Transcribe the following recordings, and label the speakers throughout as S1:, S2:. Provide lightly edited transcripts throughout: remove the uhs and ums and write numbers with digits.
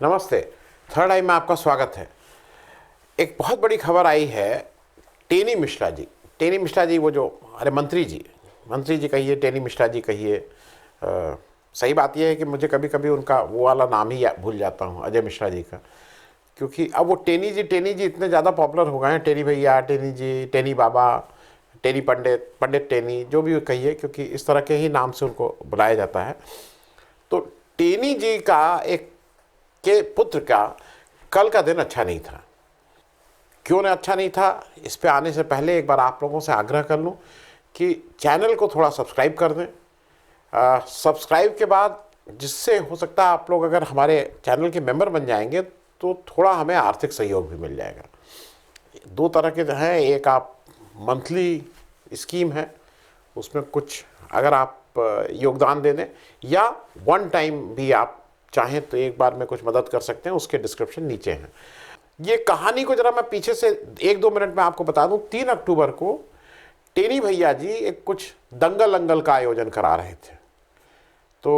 S1: नमस्ते। थर्ड आई में आपका स्वागत है। एक बहुत बड़ी खबर आई है टेनी मिश्रा जी। टेनी मिश्रा जी वो जो मंत्री जी कहिए, टेनी मिश्रा जी कहिए। सही बात यह है कि मुझे कभी कभी उनका वो वाला नाम ही भूल जाता हूँ, अजय मिश्रा जी का, क्योंकि अब वो टेनी जी इतने ज़्यादा पॉपुलर हो गए हैं। टेनी भैया, टेनी जी, टेनी बाबा, टेनी पंडित टेनी, जो भी कहिए, क्योंकि इस तरह के ही नाम से उनको बुलाया जाता है। तो टेनी जी के पुत्र का कल का दिन अच्छा नहीं था। क्यों ना अच्छा नहीं था, इस पे आने से पहले एक बार आप लोगों से आग्रह कर लूं कि चैनल को थोड़ा सब्सक्राइब कर दें। सब्सक्राइब के बाद जिससे हो सकता है आप लोग अगर हमारे चैनल के मेंबर बन जाएंगे तो थोड़ा हमें आर्थिक सहयोग भी मिल जाएगा। दो तरह के हैं, एक आप मंथली स्कीम है, उसमें कुछ अगर आप योगदान दे दें, या वन टाइम भी आप चाहें तो एक बार में कुछ मदद कर सकते हैं, उसके डिस्क्रिप्शन नीचे हैं। ये कहानी को जरा मैं पीछे से 1-2 मिनट में आपको बता दूं। 3 अक्टूबर को टेनी भैया जी एक कुछ दंगल का आयोजन करा रहे थे। तो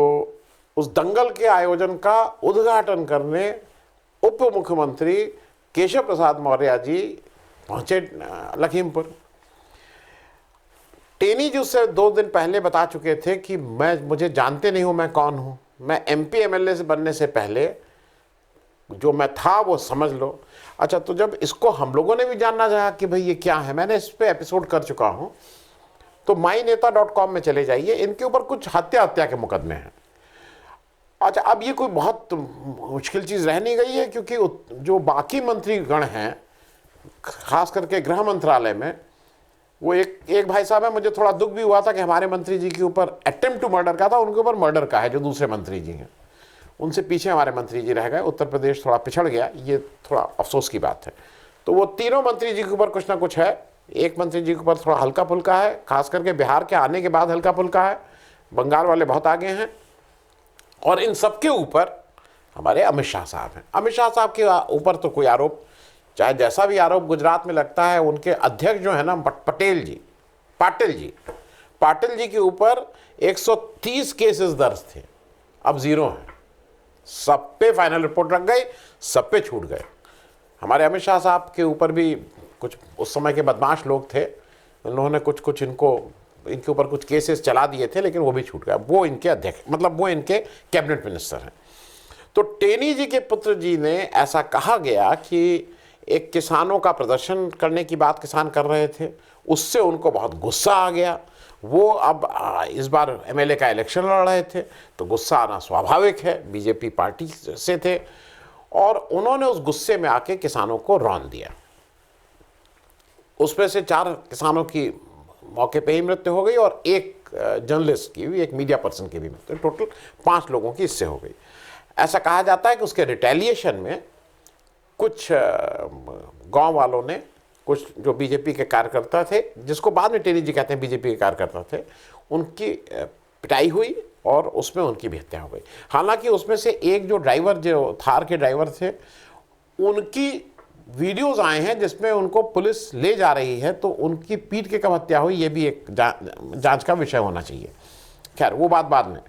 S1: उस दंगल के आयोजन का उद्घाटन करने उप मुख्यमंत्री केशव प्रसाद मौर्य जी पहुंचे लखीमपुर। टेनी जी उससे 2 दिन पहले बता चुके थे कि मुझे जानते नहीं हो मैं कौन हूं, मैं एमपी एमएलए से बनने से पहले जो मैं था वो समझ लो। अच्छा, तो जब इसको हम लोगों ने भी जानना चाहा कि भाई ये क्या है, मैंने इस पे एपिसोड कर चुका हूं, तो myneta.com में चले जाइए। इनके ऊपर कुछ हत्या के मुकदमे हैं। अच्छा, अब ये कोई बहुत मुश्किल चीज़ रह नहीं गई है, क्योंकि जो बाकी मंत्रीगण हैं, खास करके गृह मंत्रालय में, वो एक भाई साहब है, मुझे थोड़ा दुख भी हुआ था कि हमारे मंत्री जी के ऊपर अटेम्प्ट टू मर्डर का था, उनके ऊपर मर्डर का है जो दूसरे मंत्री जी हैं, उनसे पीछे हमारे मंत्री जी रह गए। उत्तर प्रदेश थोड़ा पिछड़ गया, ये थोड़ा अफसोस की बात है। तो वो तीनों मंत्री जी के ऊपर कुछ ना कुछ है। एक मंत्री जी के ऊपर थोड़ा हल्का फुल्का है, खास करके बिहार के आने के बाद हल्का फुल्का है, बंगाल वाले बहुत आगे हैं। और इन सबके ऊपर हमारे अमित शाह साहब हैं। अमित शाह साहब के ऊपर तो कोई आरोप, चाहे जैसा भी आरोप गुजरात में लगता है, उनके अध्यक्ष जो है ना पाटिल जी के ऊपर 130 केसेस दर्ज थे, अब 0 हैं। सब पे फाइनल रिपोर्ट रख गई, सब पे छूट गए। हमारे अमित शाह साहब के ऊपर भी कुछ उस समय के बदमाश लोग थे, उन्होंने कुछ इनके ऊपर कुछ केसेस चला दिए थे, लेकिन वो भी छूट गया। वो इनके अध्यक्ष, मतलब वो इनके कैबिनेट मिनिस्टर हैं। तो टेनी जी के पुत्र जी ने ऐसा कहा गया कि एक किसानों का प्रदर्शन करने की बात किसान कर रहे थे, उससे उनको बहुत गुस्सा आ गया। वो अब इस बार एमएलए का इलेक्शन लड़ रहे थे, तो गुस्सा आना स्वाभाविक है, बीजेपी पार्टी से थे, और उन्होंने उस गुस्से में आके किसानों को रौंद दिया। उसमें से 4 किसानों की मौके पे ही मृत्यु हो गई, और एक जर्नलिस्ट की भी, एक मीडिया पर्सन की भी मृत्यु। टोटल 5 लोगों की इससे हो गई। ऐसा कहा जाता है कि उसके रिटेलिएशन में कुछ गांव वालों ने, कुछ जो बीजेपी के कार्यकर्ता थे, जिसको बाद में टेनी जी कहते हैं बीजेपी के कार्यकर्ता थे, उनकी पिटाई हुई और उसमें उनकी भी हत्या हो गई। हालांकि उसमें से एक जो ड्राइवर, जो थार के ड्राइवर थे, उनकी वीडियोस आए हैं जिसमें उनको पुलिस ले जा रही है, तो उनकी पीट के कब हत्या हुई ये भी एक जांच का विषय होना चाहिए। खैर, वो बात बाद में।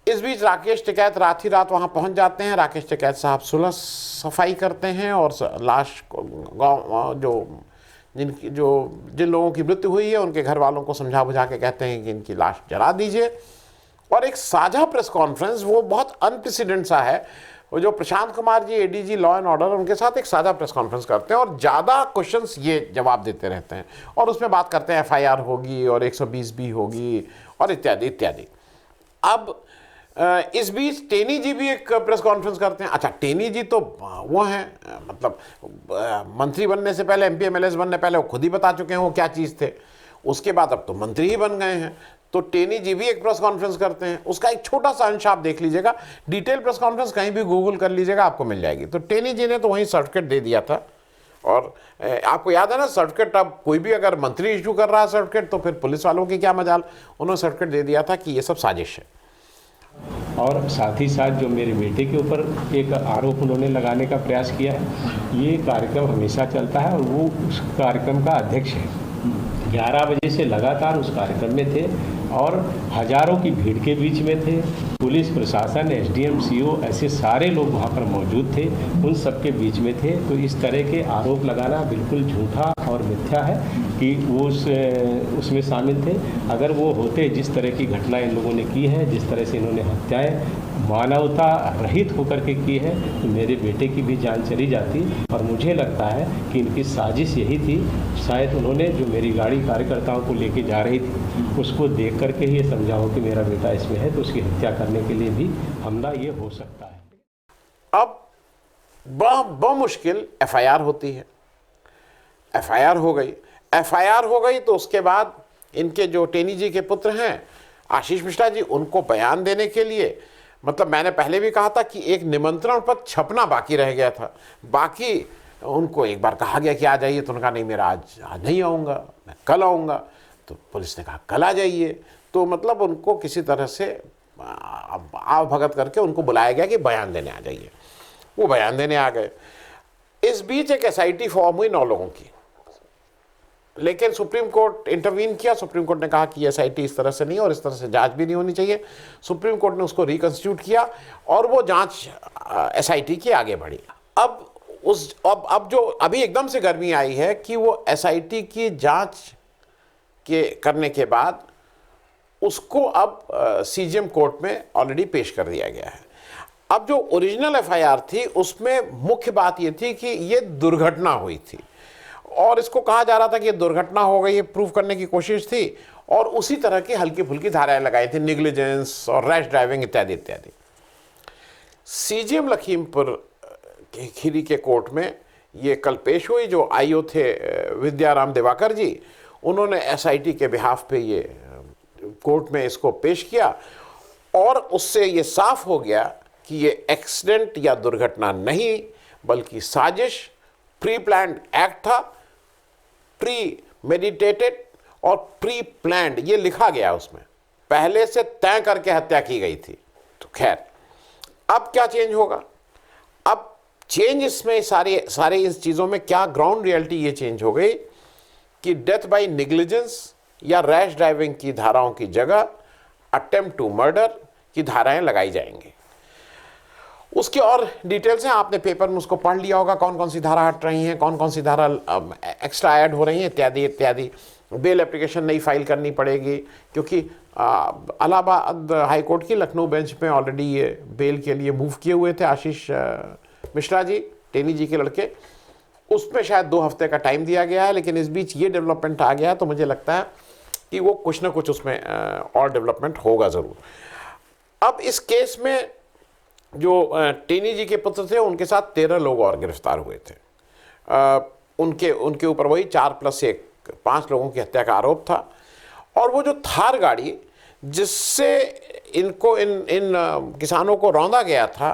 S1: इस बीच राकेश टिकैत रात ही रात वहाँ पहुँच जाते हैं। राकेश टिकैत साहब सुलह सफाई करते हैं और लाश गाँव जिन लोगों की मृत्यु हुई है उनके घर वालों को समझा बुझा के कहते हैं कि इनकी लाश जला दीजिए। और एक साझा प्रेस कॉन्फ्रेंस, वो बहुत अनप्रेसिडेंट सा है, वो जो Prashant Kumar ji ADG law and order, उनके साथ एक साझा प्रेस कॉन्फ्रेंस करते हैं और ज़्यादा क्वेश्चंस ये जवाब देते रहते हैं, और उसमें बात करते हैं एफआईआर होगी और 120 भी होगी और इत्यादि इत्यादि। अब इस बीच टेनी जी भी एक प्रेस कॉन्फ्रेंस करते हैं। अच्छा, टेनी जी तो वो हैं, मतलब मंत्री बनने से पहले, एमपी एमएलए बनने पहले वो खुद ही बता चुके हैं वो क्या चीज़ थे। उसके बाद अब तो मंत्री ही बन गए हैं, तो टेनी जी भी एक प्रेस कॉन्फ्रेंस करते हैं। उसका एक छोटा सा अंश आप देख लीजिएगा, डिटेल प्रेस कॉन्फ्रेंस कहीं भी गूगल कर लीजिएगा, आपको मिल जाएगी। तो टेनी जी ने तो वहीं सर्टिफिकेट दे दिया था, और आपको याद है ना, सर्टिफिकेट अब कोई भी अगर मंत्री इशू कर रहा है सर्टिफिकेट, तो फिर पुलिस वालों की क्या मजाल, उन्होंने सर्टिफिकेट दे दिया था कि ये सब साजिश है।
S2: और साथ ही साथ जो मेरे बेटे के ऊपर एक आरोप उन्होंने लगाने का प्रयास किया है, ये कार्यक्रम हमेशा चलता है और वो उस कार्यक्रम का अध्यक्ष है। 11 बजे से लगातार उस कार्यक्रम में थे। और हजारों की भीड़ के बीच में थे। पुलिस प्रशासन, एसडीएम, सीओ, ऐसे सारे लोग वहाँ पर मौजूद थे, उन सब के बीच में थे। तो इस तरह के आरोप लगाना बिल्कुल झूठा और मिथ्या है कि वो उसमें शामिल थे। अगर वो होते, जिस तरह की घटना इन लोगों ने की है, जिस तरह से इन्होंने हत्याएं मानवता रहित होकर के की है, तो मेरे बेटे की भी जान चली जाती। और मुझे लगता है कि इनकी साजिश यही थी, शायद उन्होंने जो मेरी गाड़ी कार्यकर्ताओं को लेके जा रही थी उसको देख करके ही ये समझा हो कि मेरा बेटा इसमें है, तो उसकी हत्या करने के लिए भी हमला ये हो सकता है।
S1: अब बमुश्किल एफआईआर होती है। एफआईआर हो गई। एफआईआर हो गई तो उसके बाद इनके जो टेनी जी के पुत्र हैं आशीष मिश्रा जी, उनको बयान देने के लिए, मतलब मैंने पहले भी कहा था कि एक निमंत्रण पत्र छपना बाकी रह गया था। बाकी उनको एक बार कहा गया कि आ जाइए, तो उन्होंने कहा नहीं, मेरा आज नहीं आऊँगा, मैं कल आऊँगा। तो पुलिस ने कहा कल आ जाइए। तो मतलब उनको किसी तरह से आवभगत करके उनको बुलाया गया कि बयान देने आ जाइए। वो बयान देने आ गए। इस बीच एक एसआईटी फॉर्म हुई 9 लोगों की, लेकिन सुप्रीम कोर्ट इंटरवीन किया। सुप्रीम कोर्ट ने कहा कि एसआईटी इस तरह से नहीं और इस तरह से जांच भी नहीं होनी चाहिए। सुप्रीम कोर्ट ने उसको रिकंस्टिट्यूट किया और वो जांच एसआईटी की आगे बढ़ी। अब जो अभी एकदम से गर्मी आई है कि वो एसआईटी की जांच के करने के बाद उसको अब सीजेएम कोर्ट में ऑलरेडी पेश कर दिया गया है। अब जो ओरिजिनल एफआईआर थी उसमें मुख्य बात ये थी कि ये दुर्घटना हुई थी और इसको कहा जा रहा था कि ये दुर्घटना हो गई, ये प्रूव करने की कोशिश थी और उसी तरह की हल्की फुल्की धाराएं लगाई थी, नेग्लिजेंस और रैश ड्राइविंग इत्यादि इत्यादि। सीजेएम लखीमपुर के खीरी के कोर्ट में ये कल पेश हुई। जो आईओ थे विद्याराम दिवाकर जी, उन्होंने एसआईटी के बिहाफ पे ये कोर्ट में इसको पेश किया और उससे ये साफ हो गया कि ये एक्सीडेंट या दुर्घटना नहीं बल्कि साजिश, प्री प्लान्ड एक्ट था, प्री मेडिटेटेड और प्री प्लान्ड ये लिखा गया उसमें, पहले से तय करके हत्या की गई थी। तो खैर, अब क्या चेंज होगा? अब चेंज इसमें सारे इस चीज़ों में क्या ग्राउंड रियलिटी ये चेंज हो गई कि डेथ बाय नेग्लिजेंस या रैश ड्राइविंग की धाराओं की जगह अटेम्प्ट टू मर्डर की धाराएं लगाई जाएंगी। उसकी और डिटेल्स हैं, आपने पेपर में उसको पढ़ लिया होगा, कौन कौन सी धारा हट रही हैं, कौन कौन सी धारा एक्स्ट्रा ऐड हो रही हैं इत्यादि इत्यादि। बेल एप्लीकेशन नई फाइल करनी पड़ेगी क्योंकि इलाहाबाद हाई कोर्ट की लखनऊ बेंच में ऑलरेडी ये बेल के लिए मूव किए हुए थे आशीष मिश्रा जी, टेनी जी के लड़के। उसमें शायद 2 हफ्ते का टाइम दिया गया है, लेकिन इस बीच ये डेवलपमेंट आ गया तो मुझे लगता है कि वो कुछ ना कुछ उसमें और डेवलपमेंट होगा ज़रूर। अब इस केस में जो टेनी जी के पुत्र थे उनके साथ 13 लोग और गिरफ्तार हुए थे। उनके ऊपर वही 4+1 5 लोगों की हत्या का आरोप था। और वो जो थार गाड़ी जिससे इनको इन किसानों को रौंदा गया था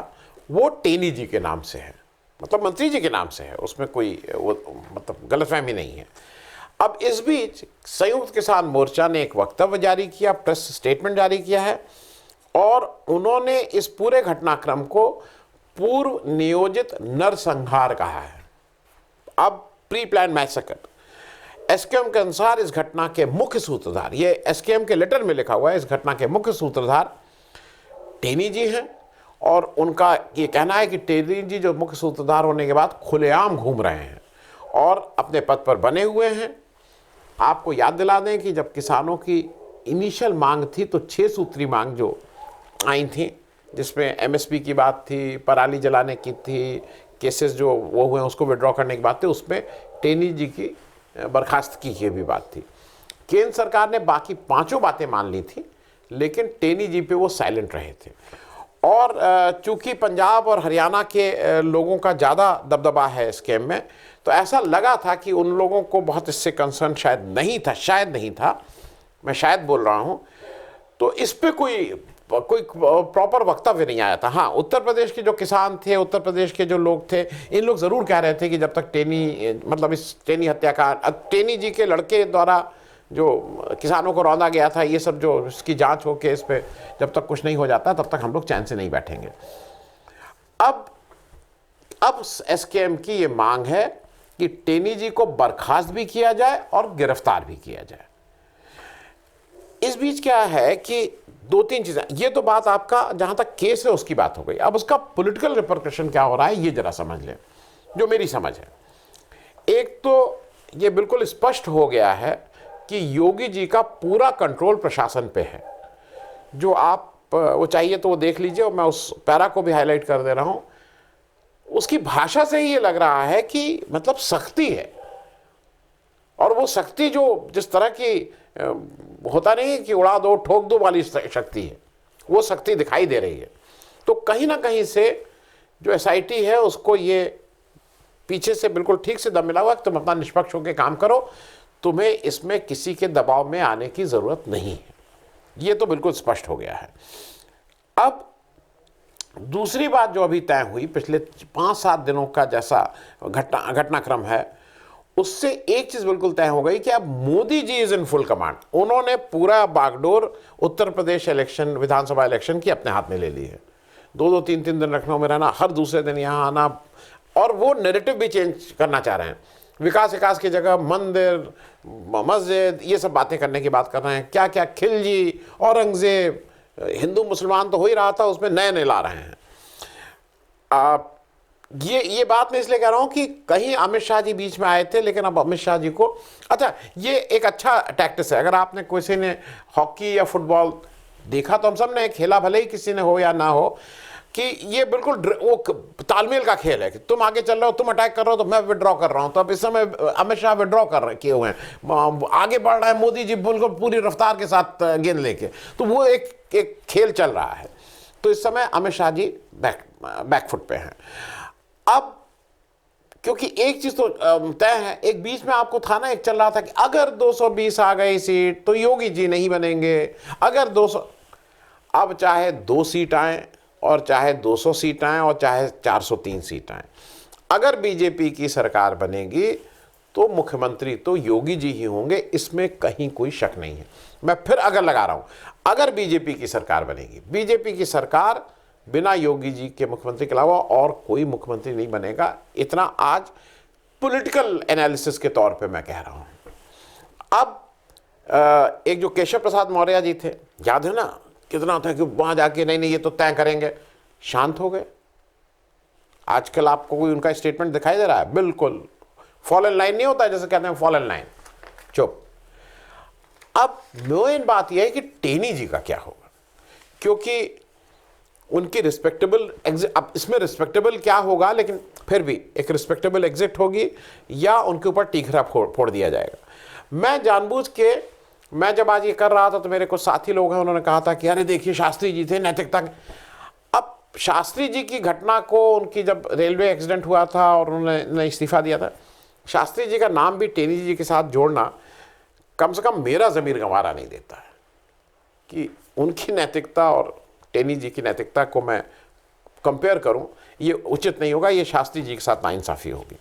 S1: वो टेनी जी के नाम से है, मतलब मंत्री जी के नाम से है, उसमें कोई वो मतलब गलतफहमी नहीं है। अब इस बीच संयुक्त किसान मोर्चा ने एक वक्तव्य जारी किया, प्रेस स्टेटमेंट जारी किया है और उन्होंने इस पूरे घटनाक्रम को पूर्व नियोजित नरसंहार कहा है। अब प्री प्लान मैसेकर। एसकेएम के अनुसार इस घटना के मुख्य सूत्रधार, ये एसकेएम के लेटर में लिखा हुआ है, इस घटना के मुख्य सूत्रधार टेनी जी हैं और उनका ये कहना है कि टेनी जी जो मुख्य सूत्रधार होने के बाद खुलेआम घूम रहे हैं और अपने पद पर बने हुए हैं। आपको याद दिला दें कि जब किसानों की इनिशियल मांग थी तो 6 सूत्री मांग जो आई थी, जिसमें एमएसपी की बात थी, पराली जलाने की थी, केसेस जो वो हुए उसको विड्रॉ करने की बात थी, उसमें टेनी जी की बर्खास्तगी की भी बात थी। केंद्र सरकार ने बाकी 5 बातें मान ली थी, लेकिन टेनी जी पे वो साइलेंट रहे थे। और चूंकि पंजाब और हरियाणा के लोगों का ज़्यादा दबदबा है इस स्कीम में, तो ऐसा लगा था कि उन लोगों को बहुत इससे कंसर्न शायद नहीं था, मैं शायद बोल रहा हूँ। तो इस पर कोई प्रॉपर वक्तव्य नहीं आया था। हाँ, उत्तर प्रदेश के जो किसान थे, उत्तर प्रदेश के जो लोग थे, इन लोग ज़रूर कह रहे थे कि जब तक मतलब इस टेनी हत्याकांड, टेनी जी के लड़के द्वारा जो किसानों को रौंदा गया था, ये सब जो इसकी जांच हो के इस पे जब तक कुछ नहीं हो जाता तब तक हम लोग चैन से नहीं बैठेंगे। अब एसकेएम की ये मांग है कि टेनी जी को बर्खास्त भी किया जाए और गिरफ्तार भी किया जाए। इस बीच क्या है कि दो तीन चीजें, ये तो बात आपका जहां तक केस है उसकी बात हो गई। अब उसका पॉलिटिकल रिपरकशन क्या हो रहा है ये जरा समझ लें, जो मेरी समझ है। एक तो ये बिल्कुल स्पष्ट हो गया है कि योगी जी का पूरा कंट्रोल प्रशासन पे है। जो आप वो चाहिए तो वो देख लीजिए, और मैं उस पैरा को भी हाईलाइट कर दे रहा हूं। उसकी भाषा से ही ये लग रहा है कि मतलब सख्ती है, और वो शक्ति जो जिस तरह की होता नहीं कि उड़ा दो ठोक दो वाली शक्ति है, वो शक्ति दिखाई दे रही है। तो कहीं ना कहीं से जो एसआईटी है उसको ये पीछे से बिल्कुल ठीक से दम मिला हुआ कि तुम अपना निष्पक्ष होकर काम करो, तुम्हें इसमें किसी के दबाव में आने की जरूरत नहीं है। ये तो बिल्कुल स्पष्ट हो गया है। अब दूसरी बात जो अभी तय हुई पिछले 5-7 दिनों का जैसा घटनाक्रम है, उससे एक चीज बिल्कुल तय हो गई कि अब Modi ji is in full command. उन्होंने पूरा बागडोर उत्तर प्रदेश इलेक्शन, विधानसभा इलेक्शन की अपने हाथ में ले ली है। 2-2, 3-3 दिन लखनऊ में रहना, हर दूसरे दिन यहाँ आना, और वो नैरेटिव भी चेंज करना चाह रहे हैं। विकास की जगह मंदिर, मस्जिद, ये सब बातें करने की बात कर रहे हैं। क्या क्या खिलजी, औरंगजेब, हिंदू मुसलमान तो हो ही रहा था, उसमें नए नए ला रहे हैं। ये बात मैं इसलिए कह रहा हूं कि कहीं अमित शाह जी बीच में आए थे, लेकिन अब अमित शाह जी को, अच्छा ये एक अच्छा टैक्टिस है। अगर आपने किसी ने हॉकी या फुटबॉल देखा तो हम सब ने खेला, भले ही किसी ने हो या ना हो, कि ये बिल्कुल वो तालमेल का खेल है कि तुम आगे चल रहे हो, तुम अटैक कर रहे हो तो मैं विड्रॉ कर रहा हूं। तो अब इस समय अमित शाह विड्रॉ किए हुए हैं, आगे बढ़ रहा है मोदी जी बिल्कुल पूरी रफ्तार के साथ गेंद लेके, तो वो एक खेल चल रहा है। तो इस समय अमित शाह जी बैकफुट पे हैं। अब क्योंकि एक चीज तो तय है, एक बीच में आपको था ना, एक चल रहा था कि अगर 220 आ गई सीट तो योगी जी नहीं बनेंगे, अगर 200, अब चाहे 2 सीट आए और चाहे 200 सीट आए और चाहे 403 सीट आए, अगर बीजेपी की सरकार बनेगी तो मुख्यमंत्री तो योगी जी ही होंगे, इसमें कहीं कोई शक नहीं है। मैं फिर अगर लगा रहा हूं, अगर बीजेपी की सरकार बनेगी, बीजेपी की सरकार बिना योगी जी के मुख्यमंत्री के अलावा और कोई मुख्यमंत्री नहीं बनेगा। इतना आज पॉलिटिकल एनालिसिस के तौर पे मैं कह रहा हूं। अब एक जो केशव प्रसाद मौर्य जी थे, याद है ना कितना था कि वहां जाके नहीं ये तो तय करेंगे, शांत हो गए। आजकल आपको कोई उनका स्टेटमेंट दिखाई दे रहा है? बिल्कुल फॉल इन लाइन नहीं होता, जैसे कहते हैं फॉल इन लाइन, चुप। अब मेन बात यह है कि टेनी जी का क्या होगा, क्योंकि उनकी रिस्पेक्टेबल एग्जिट, अब इसमें रिस्पेक्टेबल क्या होगा, लेकिन फिर भी एक रिस्पेक्टेबल एग्जिट होगी या उनके ऊपर टीखरा फोड़ दिया जाएगा। मैं जानबूझ के, मैं जब आज ये कर रहा था तो मेरे कुछ साथी लोग हैं, उन्होंने कहा था कि अरे देखिए शास्त्री जी थे नैतिकता के। अब शास्त्री जी की घटना को, उनकी जब रेलवे एक्सीडेंट हुआ था और उन्होंने इस्तीफा दिया था, शास्त्री जी का नाम भी टेनी जी के साथ जोड़ना कम से कम मेरा ज़मीर गंवारा नहीं देता है कि उनकी नैतिकता और टेनी जी की नैतिकता को मैं कंपेयर करूं, ये उचित नहीं होगा, ये शास्त्री जी के साथ नाइंसाफ़ी होगी।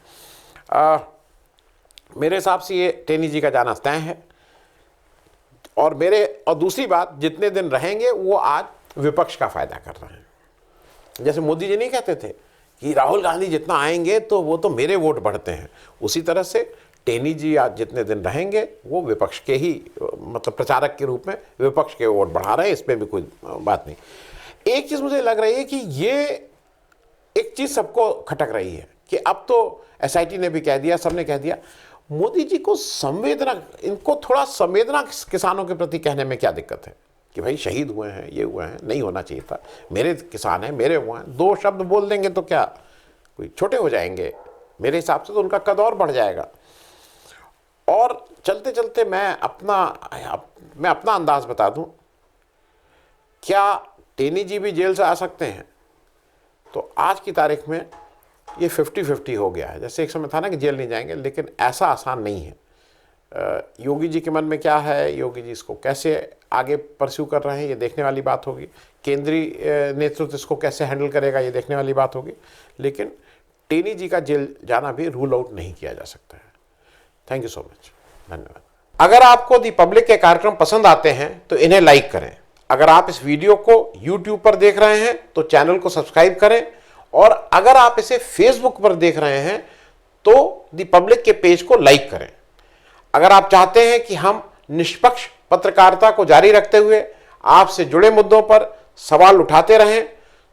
S1: मेरे हिसाब से ये टेनी जी का जाना तय है। और दूसरी बात, जितने दिन रहेंगे वो आज विपक्ष का फायदा कर रहे हैं। जैसे मोदी जी नहीं कहते थे कि राहुल गांधी जितना आएंगे तो वो तो मेरे वोट बढ़ते हैं, उसी तरह से टेनी जी आज जितने दिन रहेंगे वो विपक्ष के ही, मतलब प्रचारक के रूप में विपक्ष के वोट बढ़ा रहे हैं, इसमें भी कोई बात नहीं। एक चीज़ मुझे लग रही है कि ये एक चीज़ सबको खटक रही है कि अब तो एसआईटी ने भी कह दिया, सबने कह दिया, मोदी जी को संवेदना, इनको थोड़ा संवेदना किसानों के प्रति कहने में क्या दिक्कत है कि भाई शहीद हुए हैं, ये हुए हैं, नहीं होना चाहिए था, मेरे किसान हैं, मेरे हुए हैं। 2 शब्द बोल देंगे तो क्या कोई छोटे हो जाएंगे? मेरे हिसाब से तो उनका कद और बढ़ जाएगा। और चलते चलते मैं अपना अंदाज बता दूं, क्या टेनी जी भी जेल से आ सकते हैं? तो आज की तारीख में ये 50-50 हो गया है। जैसे एक समय था ना कि जेल नहीं जाएंगे, लेकिन ऐसा आसान नहीं है। योगी जी के मन में क्या है, योगी जी इसको कैसे आगे परस्यू कर रहे हैं, ये देखने वाली बात होगी। केंद्रीय नेतृत्व इसको कैसे हैंडल करेगा, ये देखने वाली बात होगी। लेकिन टेनी जी का जेल जाना भी रूल आउट नहीं किया जा सकता है। थैंक यू सो मच, धन्यवाद। अगर आपको दी पब्लिक के कार्यक्रम पसंद आते हैं तो इन्हें लाइक करें। अगर आप इस वीडियो को YouTube पर देख रहे हैं तो चैनल को सब्सक्राइब करें, और अगर आप इसे Facebook पर देख रहे हैं तो दी पब्लिक के पेज को लाइक करें। अगर आप चाहते हैं कि हम निष्पक्ष पत्रकारिता को जारी रखते हुए आपसे जुड़े मुद्दों पर सवाल उठाते रहें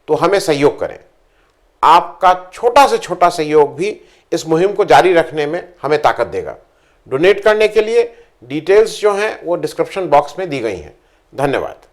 S1: तो हमें सहयोग करें। आपका छोटा से छोटा सहयोग भी इस मुहिम को जारी रखने में हमें ताकत देगा। डोनेट करने के लिए डिटेल्स जो हैं वो डिस्क्रिप्शन बॉक्स में दी गई हैं। धन्यवाद।